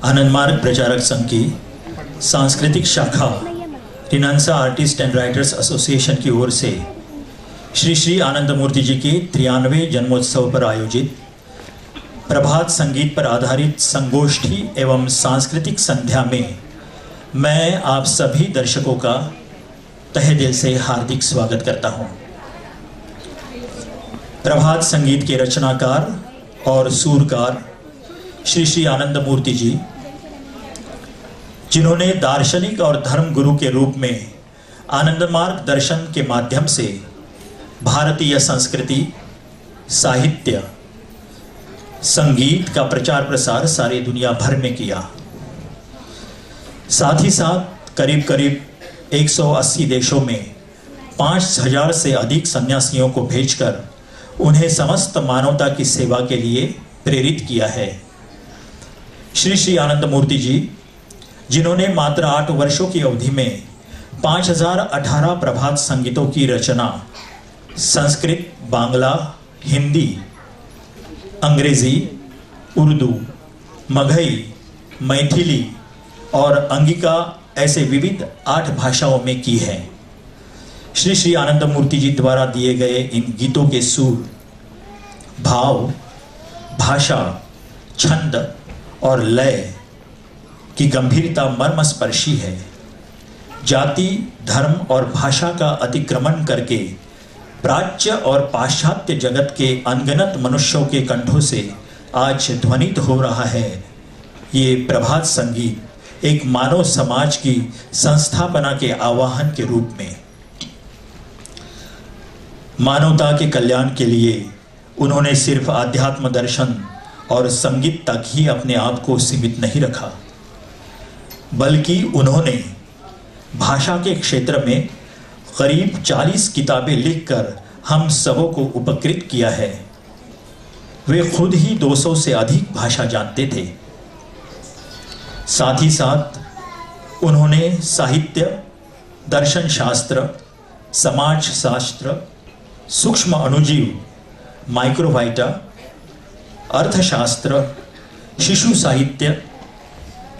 आनंद मार्ग प्रचारक संघ की सांस्कृतिक शाखा रिनांसा आर्टिस्ट एंड राइटर्स एसोसिएशन की ओर से श्री श्री आनंद मूर्ति जी के 93वें जन्मोत्सव पर आयोजित प्रभात संगीत पर आधारित संगोष्ठी एवं सांस्कृतिक संध्या में मैं आप सभी दर्शकों का तहे दिल से हार्दिक स्वागत करता हूं। प्रभात संगीत के रचनाकार और सूरकार श्री श्री आनंद मूर्ति जी, जिन्होंने दार्शनिक और धर्म गुरु के रूप में आनंद मार्ग दर्शन के माध्यम से भारतीय संस्कृति, साहित्य, संगीत का प्रचार प्रसार सारी दुनिया भर में किया। साथ ही साथ करीब करीब 180 देशों में 5000 से अधिक सन्यासियों को भेजकर उन्हें समस्त मानवता की सेवा के लिए प्रेरित किया है। श्री श्री आनंद मूर्ति जी, जिन्होंने मात्र 8 वर्षों की अवधि में 5018 प्रभात संगीतों की रचना संस्कृत, बांग्ला, हिंदी, अंग्रेजी, उर्दू, मगही, मैथिली और अंगिका ऐसे विविध 8 भाषाओं में की है। श्री श्री आनंद मूर्ति जी द्वारा दिए गए इन गीतों के सुर, भाव, भाषा, छंद और लय की गंभीरता मर्मस्पर्शी है। जाति, धर्म और भाषा का अतिक्रमण करके प्राच्य और पाश्चात्य जगत के अनगिनत मनुष्यों के कंठों से आज ध्वनित हो रहा है ये प्रभात संगीत एक मानव समाज की संस्थापना के आह्वान के रूप में। मानवता के कल्याण के लिए उन्होंने सिर्फ आध्यात्म दर्शन और संगीत तक ही अपने आप को सीमित नहीं रखा, बल्कि उन्होंने भाषा के क्षेत्र में करीब 40 किताबें लिखकर हम सबों को उपकृत किया है। वे खुद ही 200 से अधिक भाषा जानते थे। साथ ही साथ उन्होंने साहित्य, दर्शन शास्त्र, समाज शास्त्र, सूक्ष्म अणुजीव, माइक्रोवाइटा, अर्थशास्त्र, शिशु साहित्य,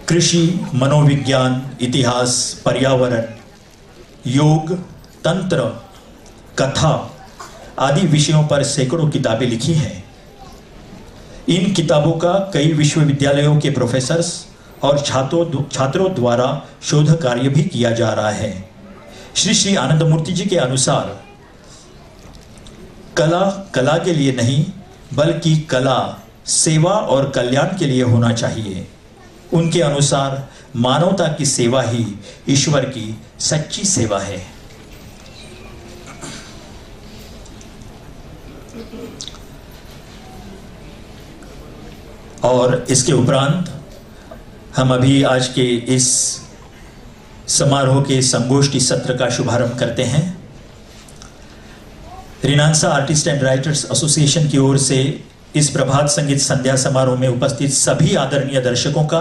कृषि, मनोविज्ञान, इतिहास, पर्यावरण, योग, तंत्र, कथा आदि विषयों पर सैकड़ों किताबें लिखी हैं। इन किताबों का कई विश्वविद्यालयों के प्रोफेसर्स और छात्रों द्वारा शोध कार्य भी किया जा रहा है। श्री श्री आनंद मूर्ति जी के अनुसार कला कला के लिए नहीं, बल्कि कला सेवा और कल्याण के लिए होना चाहिए। उनके अनुसार मानवता की सेवा ही ईश्वर की सच्ची सेवा है। और इसके उपरांत हम अभी आज के इस समारोह के संगोष्ठी सत्र का शुभारंभ करते हैं। रिनांसा आर्टिस्ट एंड राइटर्स एसोसिएशन की ओर से इस प्रभात संगीत संध्या समारोह में उपस्थित सभी आदरणीय दर्शकों का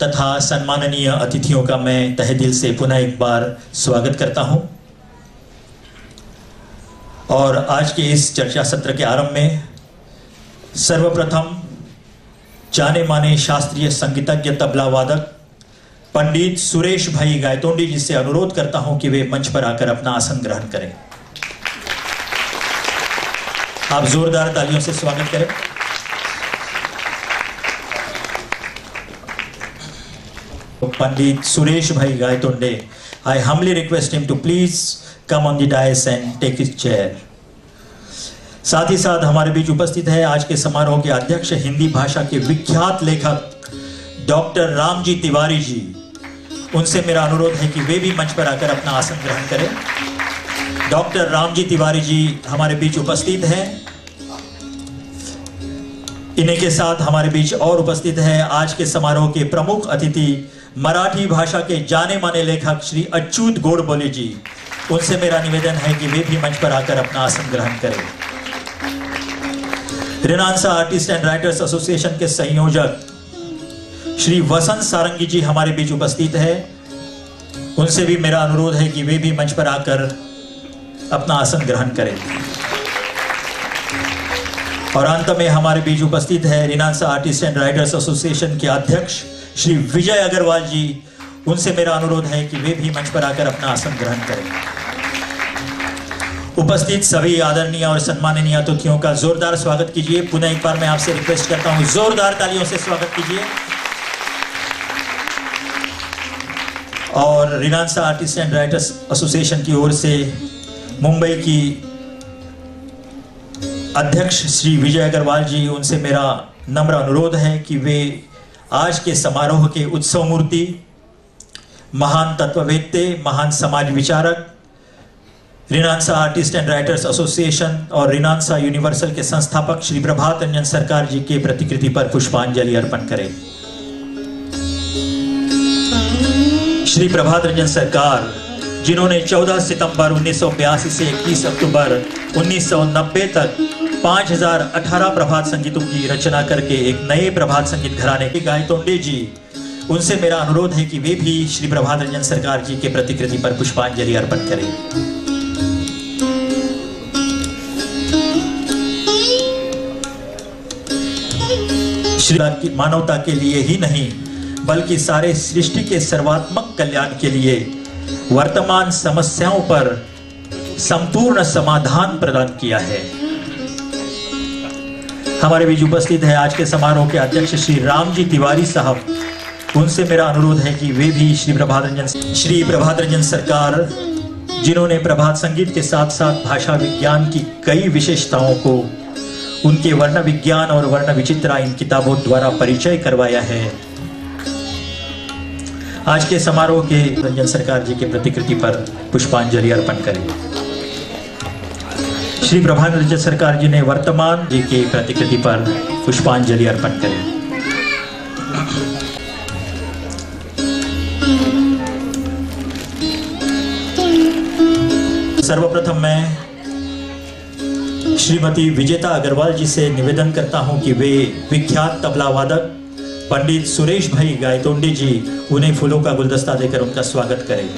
तथा सम्माननीय अतिथियों का मैं तहे दिल से पुनः एक बार स्वागत करता हूं। और आज के इस चर्चा सत्र के आरंभ में सर्वप्रथम जाने माने शास्त्रीय संगीतज्ञ तबला वादक पंडित सुरेश भाई गायतोंडी जी से अनुरोध करता हूं कि वे मंच पर आकर अपना आसन ग्रहण करें। आप जोरदार तालियों से स्वागत करें। पंडित सुरेश भाई Gaitonde, I humbly request him to please come on the dais and take his chair. साथ ही साथ हमारे बीच उपस्थित है आज के समारोह के अध्यक्ष, हिंदी भाषा के विख्यात लेखक डॉक्टर रामजी तिवारी जी। उनसे मेरा अनुरोध है कि वे भी मंच पर आकर अपना आसन ग्रहण करें। डॉक्टर रामजी तिवारी जी हमारे बीच उपस्थित हैं। इन्हीं के साथ हमारे बीच और उपस्थित है आज के समारोह के प्रमुख अतिथि, मराठी भाषा के जाने माने लेखक श्री अच्युत गोडबोले जी। उनसे मेरा निवेदन है कि वे भी मंच पर आकर अपना आसन ग्रहण करें। रिनांसा आर्टिस्ट एंड राइटर्स एसोसिएशन के संयोजक श्री वसंत सारंगी जी हमारे बीच उपस्थित है। उनसे भी मेरा अनुरोध है कि वे भी मंच पर आकर अपना आसन ग्रहण करें। और अंत में हमारे बीच उपस्थित है रिनांसा आर्टिस्ट एंड राइटर्स एसोसिएशन के अध्यक्ष श्री विजय अग्रवाल जी। उनसे मेरा अनुरोध है कि वे भी मंच पर आकर अपना आसन ग्रहण करें। उपस्थित सभी आदरणीय और सम्माननीय अतिथियों का जोरदार स्वागत कीजिए। पुनः एक बार मैं आपसे रिक्वेस्ट करता हूं, जोरदार तालियों से स्वागत कीजिए। और रिनांसा आर्टिस्ट एंड राइटर्स एसोसिएशन की ओर से मुंबई की अध्यक्ष श्री विजय अग्रवाल जी, उनसे मेरा नम्र अनुरोध है कि वे आज के समारोह के उत्सव मूर्ति, महान तत्ववेत्ते, महान समाज विचारक, रिनांसा आर्टिस्ट एंड राइटर्स एसोसिएशन और रिनांसा यूनिवर्सल के संस्थापक श्री प्रभात रंजन सरकार जी के प्रतिकृति पर पुष्पांजलि अर्पण करें। श्री प्रभात रंजन सरकार, जिन्होंने 14 सितंबर 1982 से 21 अक्टूबर 1990 तक 5018 प्रभात संगीतों की रचना करके एक नए प्रभात संगीत घराने के गायतोंडे जी, उनसे मेरा अनुरोध है कि वे भी श्री प्रभात रंजन सरकार जी के प्रतिकृति पर पुष्पांजलि अर्पण करें। श्री मानवता के लिए ही नहीं बल्कि सारे सृष्टि के सर्वात्मक कल्याण के लिए वर्तमान समस्याओं पर संपूर्ण समाधान प्रदान किया है। हमारे बीच उपस्थित है आज के समारोह के अध्यक्ष श्री रामजी तिवारी साहब। उनसे मेरा अनुरोध है कि वे भी श्री प्रभात रंजन सरकार, जिन्होंने प्रभात संगीत के साथ साथ भाषा विज्ञान की कई विशेषताओं को उनके वर्ण विज्ञान और वर्ण विचित्रा इन किताबों द्वारा परिचय करवाया है, आज के समारोह के रंजन सरकार जी के प्रतिकृति पर पुष्पांजलि अर्पण करें। श्री प्रभात रंजन सरकार जी ने वर्तमान जी के प्रतिकृति पर पुष्पांजलि अर्पण करें। सर्वप्रथम मैं श्रीमती विजेता अग्रवाल जी से निवेदन करता हूं कि वे विख्यात तबला वादक पंडित सुरेश भाई गायतोंडे जी, उन्हें फूलों का गुलदस्ता देकर उनका स्वागत करें।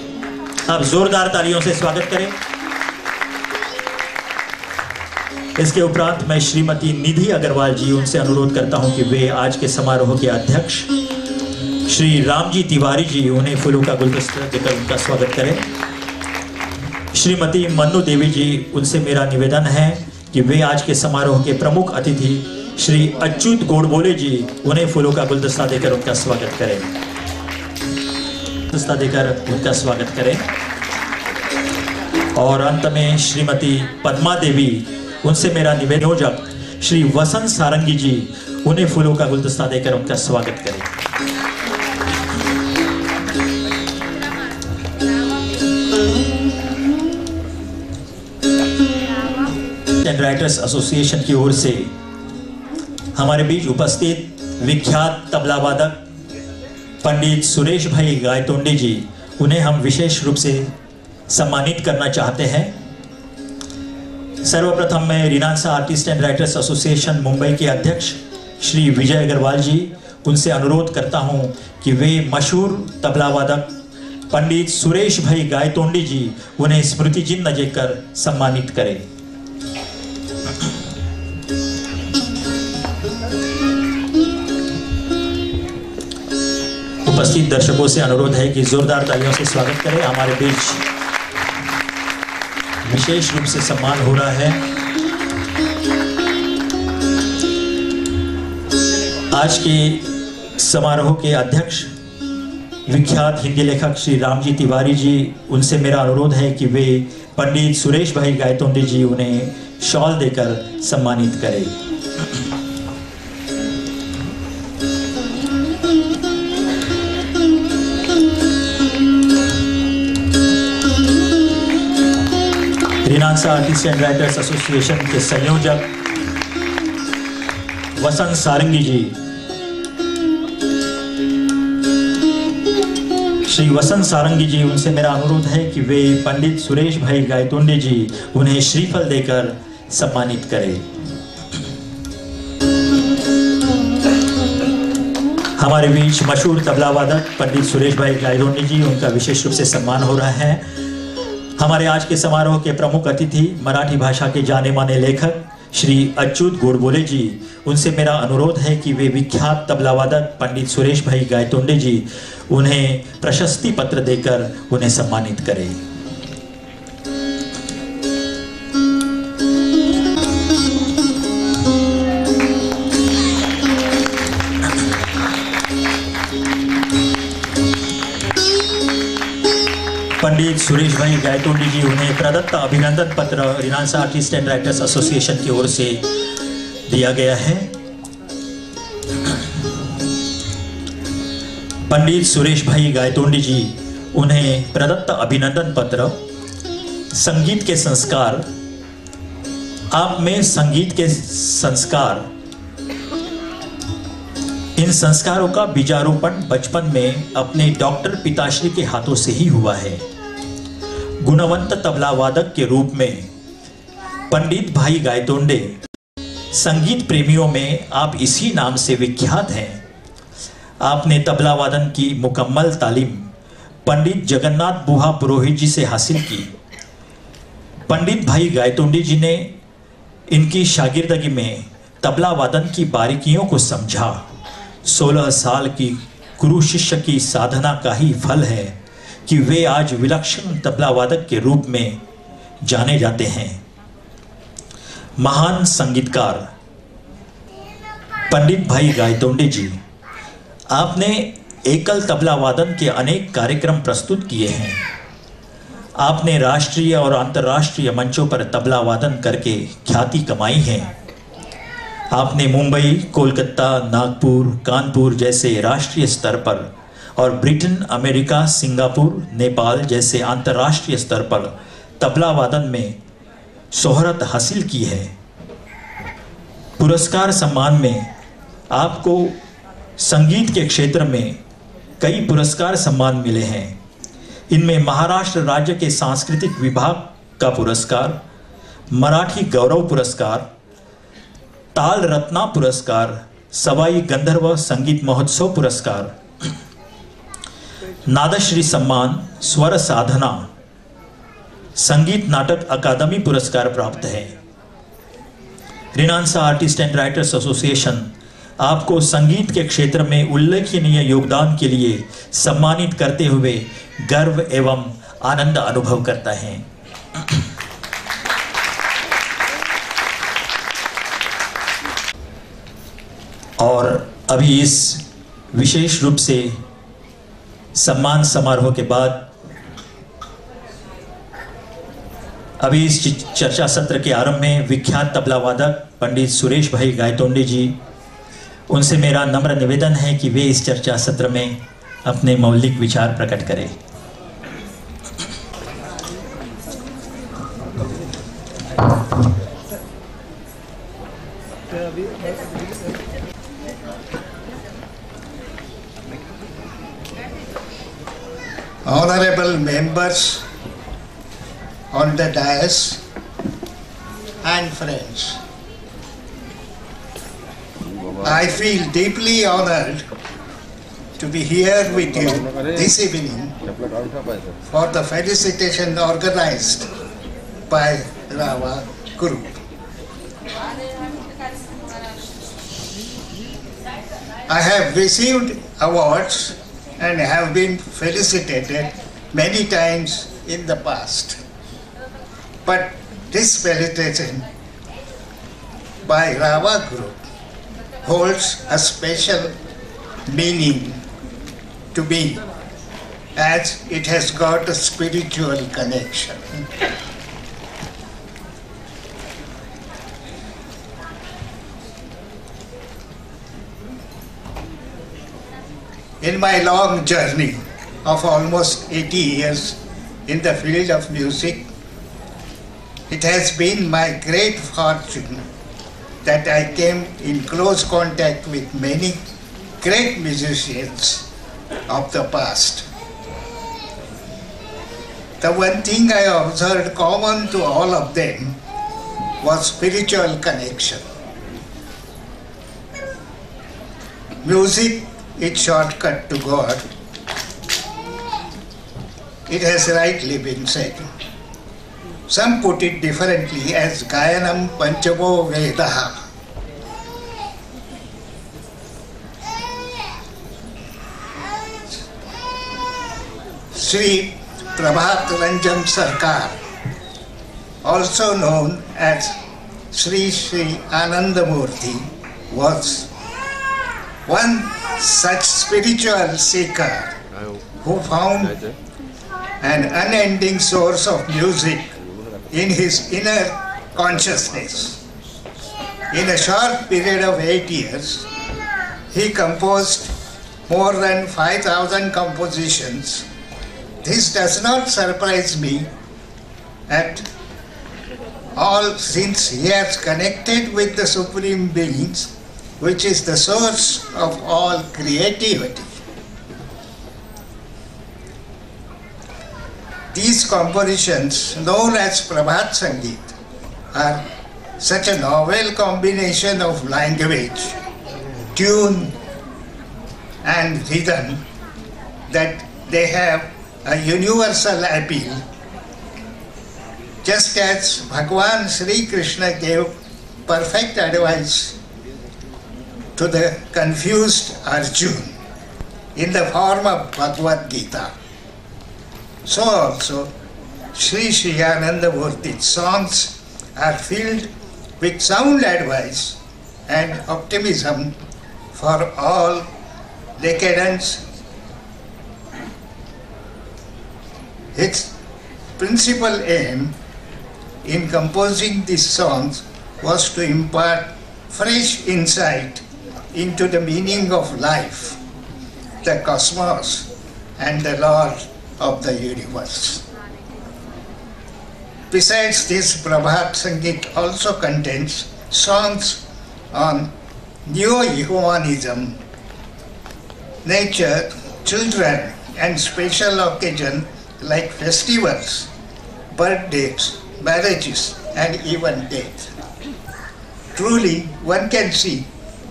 आप जोरदार तालियों से स्वागत करें। इसके उपरांत मैं श्रीमती निधि अग्रवाल जी, उनसे अनुरोध करता हूं कि वे आज के समारोह के अध्यक्ष श्री रामजी तिवारी जी, उन्हें फूलों का गुलदस्ता देकर उनका स्वागत करें। श्रीमती मन्नू देवी जी, उनसे मेरा निवेदन है कि वे आज के समारोह के प्रमुख अतिथि श्री अच्युत गोडबोले जी, उन्हें फूलों का गुलदस्ता देकर उनका स्वागत करें। गुलदस्ता देकर उनका स्वागत करें। और अंत में श्रीमती पद्मा देवी, उनसे मेरा निवेदन श्री वसंत सारंगी जी, उन्हें फूलों का गुलदस्ता देकर उनका स्वागत करें। राइटर्स एसोसिएशन की ओर से हमारे बीच उपस्थित विख्यात तबला वादक पंडित सुरेश भाई गायतोंडे जी, उन्हें हम विशेष रूप से सम्मानित करना चाहते हैं। सर्वप्रथम मैं Renaissance artist and writers association Mumbai के अध्यक्ष श्री विजय अग्रवाल जी, उनसे अनुरोध करता हूं कि वे मशहूर तबला वादक पंडित सुरेश भाई गायतोंडे जी, उन्हें स्मृति चिन्ह देकर सम्मानित करें। उपस्थित दर्शकों से अनुरोध है कि जोरदार तालियों से स्वागत करें। हमारे बीच विशेष रूप से सम्मान हो रहा है। आज के समारोह के अध्यक्ष विख्यात हिंदी लेखक श्री रामजी तिवारी जी, उनसे मेरा अनुरोध है कि वे पंडित सुरेश भाई गायतोंडे जी, उन्हें शॉल देकर सम्मानित करें। रिनांसा आर्टिस्ट एंड राइटर्स एसोसिएशन के संयोजक वसंत सारंगी जी, श्री वसंत सारंगी जी, उनसे मेरा अनुरोध है कि वे पंडित सुरेश भाई गायतोंडे जी, उन्हें श्रीफल देकर सम्मानित करें। हमारे बीच मशहूर तबला वादक पंडित सुरेश भाई गायतोंडे जी, उनका विशेष रूप से सम्मान हो रहा है। हमारे आज के समारोह के प्रमुख अतिथि मराठी भाषा के जाने माने लेखक श्री अच्युत गोडबोले जी, उनसे मेरा अनुरोध है कि वे विख्यात तबलावादक पंडित सुरेश भाई गायतोंडे जी उन्हें प्रशस्ति पत्र देकर उन्हें सम्मानित करें। पंडित सुरेश भाई गायतोंडे जी उन्हें प्रदत्त अभिनंदन पत्र रिनांसा आर्टिस्ट एंड राइटर्स एसोसिएशन की ओर से दिया गया है। पंडित सुरेश भाई गायतोंडे जी उन्हें प्रदत्त अभिनंदन पत्र संगीत के संस्कार, आप में संगीत के संस्कार, इन संस्कारों का बीजारोपण बचपन में अपने डॉक्टर पिताश्री के हाथों से ही हुआ है। गुणवंत तबला वादक के रूप में पंडित भाई गायतोंडे संगीत प्रेमियों में आप इसी नाम से विख्यात हैं। आपने तबला वादन की मुकम्मल तालीम पंडित जगन्नाथ बुहा पुरोहित जी से हासिल की। पंडित भाई गायतोंडे जी ने इनकी शागिर्दगी में तबला वादन की बारीकियों को समझा। 16 साल की गुरु शिष्य की साधना का ही फल है कि वे आज विलक्षण तबला वादक के रूप में जाने जाते हैं। महान संगीतकार पंडित भाई गायतोंडे जी, आपने एकल तबला वादन के अनेक कार्यक्रम प्रस्तुत किए हैं। आपने राष्ट्रीय और अंतर्राष्ट्रीय मंचों पर तबला वादन करके ख्याति कमाई है। आपने मुंबई, कोलकाता, नागपुर, कानपुर जैसे राष्ट्रीय स्तर पर और ब्रिटेन, अमेरिका, सिंगापुर, नेपाल जैसे अंतर्राष्ट्रीय स्तर पर तबला वादन में शोहरत हासिल की है। पुरस्कार सम्मान में आपको संगीत के क्षेत्र में कई पुरस्कार सम्मान मिले हैं। इनमें महाराष्ट्र राज्य के सांस्कृतिक विभाग का पुरस्कार, मराठी गौरव पुरस्कार, ताल रत्ना पुरस्कार, सवाई गंधर्व संगीत महोत्सव पुरस्कार, नादश्री सम्मान, स्वर साधना, संगीत नाटक अकादमी पुरस्कार प्राप्त है। रिनांसा आर्टिस्ट एंड राइटर्स एसोसिएशन आपको संगीत के क्षेत्र में उल्लेखनीय योगदान के लिए सम्मानित करते हुए गर्व एवं आनंद अनुभव करता है। और अभी इस विशेष रूप से सम्मान समारोह के बाद अभी इस चर्चा सत्र के आरंभ में विख्यात तबला वादक पंडित सुरेश भाई गायतोंडे जी, उनसे मेरा नम्र निवेदन है कि वे इस चर्चा सत्र में अपने मौलिक विचार प्रकट करें। Honorable members on the dais and friends, I feel deeply honored to be here with you this evening for the felicitation organized by Rava Group. I have received awards and have been felicitated many times in the past. But this felicitation by Rava Group holds a special meaning to me, as it has got a spiritual connection. In my long journey of almost 80 years in the field of music, it has been my great fortune that I came in close contact with many great musicians of the past. The one thing I observed common to all of them was spiritual connection. Music is shortcut to God. It has rightly been said. Some put it differently as Gayanam Panchamo Vedaha. Sri Prabhat Ranjan Sarkar, also known as Sri Sri Anandamurthy, was one such spiritual seeker who found an unending source of music in his inner consciousness. In a short period of 8 years, he composed more than 5,000 compositions. This does not surprise me at all, since he has connected with the Supreme Beings, which is the source of all creativity. These compositions, known as Prabhat Sangeet, are such a novel combination of language, tune and rhythm that they have a universal appeal, just as Bhagwan Sri Krishna gave perfect advice to the confused Arjuna in the form of Bhagavad Gita. So also, Sri Sri Anandamurthy's songs are filled with sound advice and optimism for all decadents. His principal aim in composing these songs was to impart fresh insight into the meaning of life, the cosmos, and the Lord of the universe. Besides this, Prabhat Sangeet also contains songs on neo-humanism, nature, children, and special occasions like festivals, birthdays, marriages, and even death. Truly, one can see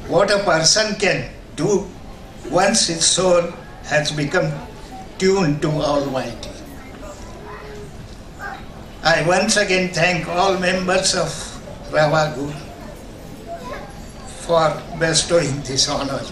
what a person can do once his soul has become tuned to Almighty. I once again thank all members of Ravagu for bestowing this honor.